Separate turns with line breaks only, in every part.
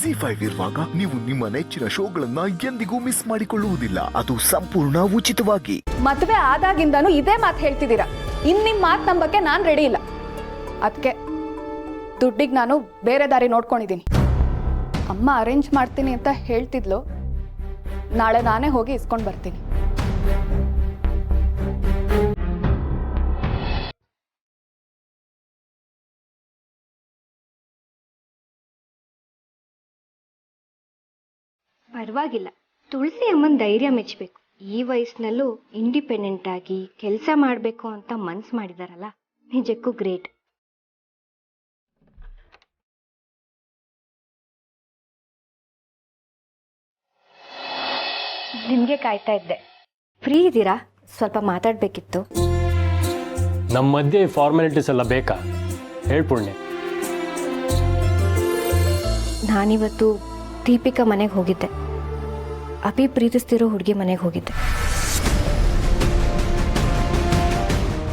ಜಿ5 ಇರುವಾಗ ನೀವು ನಿಮ್ಮ ನೆಚ್ಚಿನ ಶೋಗಳನ್ನ ಎಂದಿಗೂ ಮಿಸ್ ಮಾಡಿಕೊಳ್ಳುವುದಿಲ್ಲ. ಅದು ಸಂಪೂರ್ಣ ಉಚಿತವಾಗಿ.
ಮದುವೆ ಆದಾಗಿಂದನೂ ಇದೇ ಮಾತು ಹೇಳ್ತಿದ್ದೀರಾ. ನಿಮ್ ಮಾತು ನಂಬಕ್ಕೆ ನಾನು ರೆಡಿ ಇಲ್ಲ. ಅದಕ್ಕೆ ದುಡ್ಡಿಗೆ ನಾನು ಬೇರೆ ದಾರಿ ನೋಡ್ಕೊಂಡಿದ್ದೀನಿ. ಅಮ್ಮ ಅರೇಂಜ್ ಮಾಡ್ತೀನಿ ಅಂತ ಹೇಳ್ತಿದ್ಲು. ನಾಳೆ ನಾನೇ ಹೋಗಿ ಇಸ್ಕೊಂಡು ಬರ್ತೀನಿ.
ಪರವಾಗಿಲ್ಲ, ತುಳಸಿ ಅಮ್ಮನ ಧೈರ್ಯ ಮೆಚ್ಚಬೇಕು. ಈ ವಯಸ್ಸಿನಲ್ಲೂ ಇಂಡಿಪೆಂಡೆಂಟ್ ಆಗಿ ಕೆಲಸ ಮಾಡಬೇಕು ಅಂತ ಮನ್ಸು ಮಾಡಿದಾರಲ್ಲ, ನಿಜಕ್ಕೂ ಗ್ರೇಟ್. ನಿಮಗೆ ಕಾಯ್ತಾ ಇದ್ದೆ. ಫ್ರೀ ಇದ್ದೀರಾ? ಸ್ವಲ್ಪ ಮಾತಾಡಬೇಕಿತ್ತು.
ನಮ್ಮ ಮಧ್ಯೆ ಫಾರ್ಮಾಲಿಟೀಸ್ ಎಲ್ಲ ಬೇಕಾ? ಹೇಳ್ಪುಣ್ಯ.
ನಾನಿವತ್ತು ದೀಪಿಕಾ ಮನೆಗೆ ಹೋಗಿದ್ದೆ. ಅಭಿ ಪ್ರೀತಿಸ್ತಿರೋ ಹುಡುಗಿ ಮನೆಗೆ ಹೋಗಿದ್ದೆ.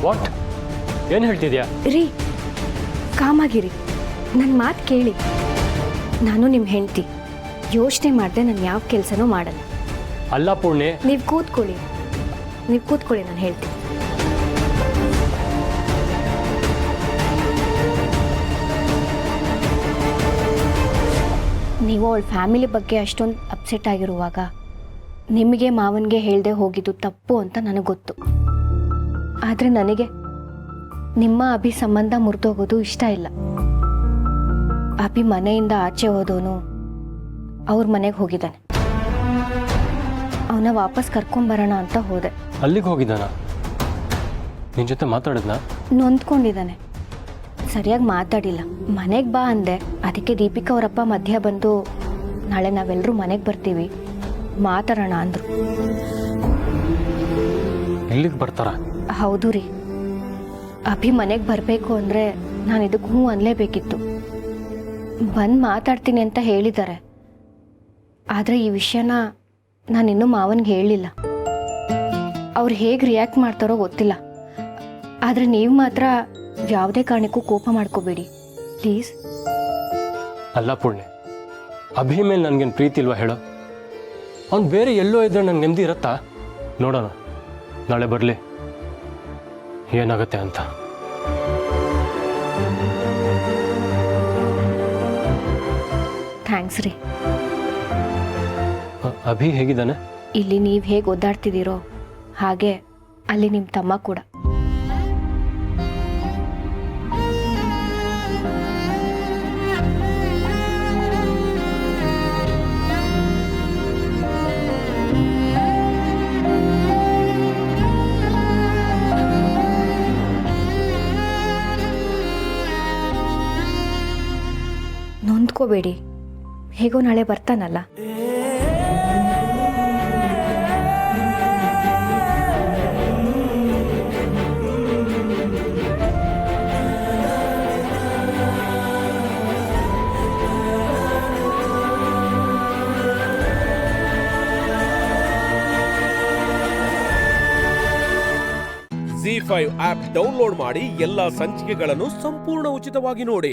ವಾಟ್? ಏನು ಹೇಳ್ತಿದ್ಯಾ?
ರೀ, ಕಾಮಾಗಿರಿ, ನನ್ನ ಮಾತು ಕೇಳಿ. ನಾನು ನಿಮ್ಮ ಹೆಂಡತಿ. ಯೋಚನೆ ಮಾಡದೆ ನಾನು ಯಾವ ಕೆಲಸನೂ ಮಾಡಲ್ಲ.
ಅಲ್ಲ ಪೂರ್ಣೆ,
ನೀವು ಕೂತ್ಕೊಳ್ಳಿ, ನಾನು ಹೇಳ್ತೀನಿ. ನೀವು ಅವಳ ಫ್ಯಾಮಿಲಿ ಬಗ್ಗೆ ಅಷ್ಟೊಂದು ಅಪ್ಸೆಟ್ ಆಗಿರುವಾಗ ನಿಮಗೆ ಮಾವನಿಗೆ ಹೇಳ್ದೆ ಹೋಗಿದ್ದು ತಪ್ಪು ಅಂತ ನನಗೆ ಗೊತ್ತು. ಆದರೆ ನನಗೆ ನಿಮ್ಮ ಅಭಿ ಸಂಬಂಧ ಮುರಿದೋಗೋದು ಇಷ್ಟ ಇಲ್ಲ. ಅಭಿ ಮನೆಯಿಂದ ಆಚೆ ಹೋದವನು ಅವ್ರ ಮನೆಗೆ ಹೋಗಿದ್ದಾನೆ. ಅವನ ವಾಪಸ್ ಕರ್ಕೊಂಬರೋಣ ಅಂತ ಹೋದೆ.
ಅಲ್ಲಿಗೆ ಹೋಗಿದ್ದಾನ? ನಿನ್ನ ಜೊತೆ ಮಾತಾಡಿದ್ನಾ?
ನೊಂದ್ಕೊಂಡಿದ್ದಾನೆ. ಸರಿಯಾಗಿ ಮಾತಾಡಿಲ್ಲ. ಮನೆಗೆ ಬಾ ಅಂದೆ. ಅದಕ್ಕೆ ದೀಪಿಕಾ ಅವರಪ್ಪ ಮಧ್ಯ ಬಂದು ನಾಳೆ ನಾವೆಲ್ಲರೂ ಮನೆಗೆ ಬರ್ತೀವಿ, ಮಾತಾಡೋಣ ಅಂದರು.
ಎಲ್ಲಿಗೆ ಬರ್ತಾರ?
ಹೌದು ರೀ, ಅಭಿ ಮನೆಗೆ ಬರಬೇಕು ಅಂದರೆ ನಾನು ಇದಕ್ಕೆ ಹ್ಞೂ ಅನ್ನಲೇಬೇಕಿತ್ತು. ಬಂದು ಮಾತಾಡ್ತೀನಿ ಅಂತ ಹೇಳಿದ್ದಾರೆ. ಆದರೆ ಈ ವಿಷಯನ ನಾನಿನ್ನೂ ಮಾವನಿಗೆ ಹೇಳಿಲ್ಲ. ಅವ್ರು ಹೇಗೆ ರಿಯಾಕ್ಟ್ ಮಾಡ್ತಾರೋ ಗೊತ್ತಿಲ್ಲ. ಆದರೆ ನೀವು ಮಾತ್ರ ಯಾವುದೇ ಕಾರಣಕ್ಕೂ ಕೋಪ ಮಾಡ್ಕೋಬೇಡಿ ಪ್ಲೀಸ್.
ಅಲ್ಲ ಪೂರ್ಣೆ, ಅಭಿ ಮೇಲೆ ನನಗೇನು ಪ್ರೀತಿ ಇಲ್ವಾ ಹೇಳೋ? ಅವ್ನು ಬೇರೆ ಎಲ್ಲೋ ಇದ್ರೆ ನಂಗೆ ನೆಮ್ಮದಿ ಇರತ್ತಾ? ನೋಡೋಣ, ನಾಳೆ ಬರಲಿ ಏನಾಗುತ್ತೆ ಅಂತ.
ಥ್ಯಾಂಕ್ಸ್ ರೀ.
ಅಭಿ ಹೇಗಿದ್ದಾನೆ?
ಇಲ್ಲಿ ನೀವು ಹೇಗೆ ಒದ್ದಾಡ್ತಿದ್ದೀರೋ ಹಾಗೆ ಅಲ್ಲಿ ನಿಮ್ಮ ತಮ್ಮ ಕೂಡ. ನೊಂದ್ಕೋಬೇಡಿ, ಹೇಗೋ ನಾಳೆ ಬರ್ತಾನಲ್ಲ.
ಜಿ5 ಆಪ್ ಡೌನ್ಲೋಡ್ ಮಾಡಿ ಎಲ್ಲಾ ಸಂಚಿಕೆಗಳನ್ನು ಸಂಪೂರ್ಣ ಉಚಿತವಾಗಿ ನೋಡಿ.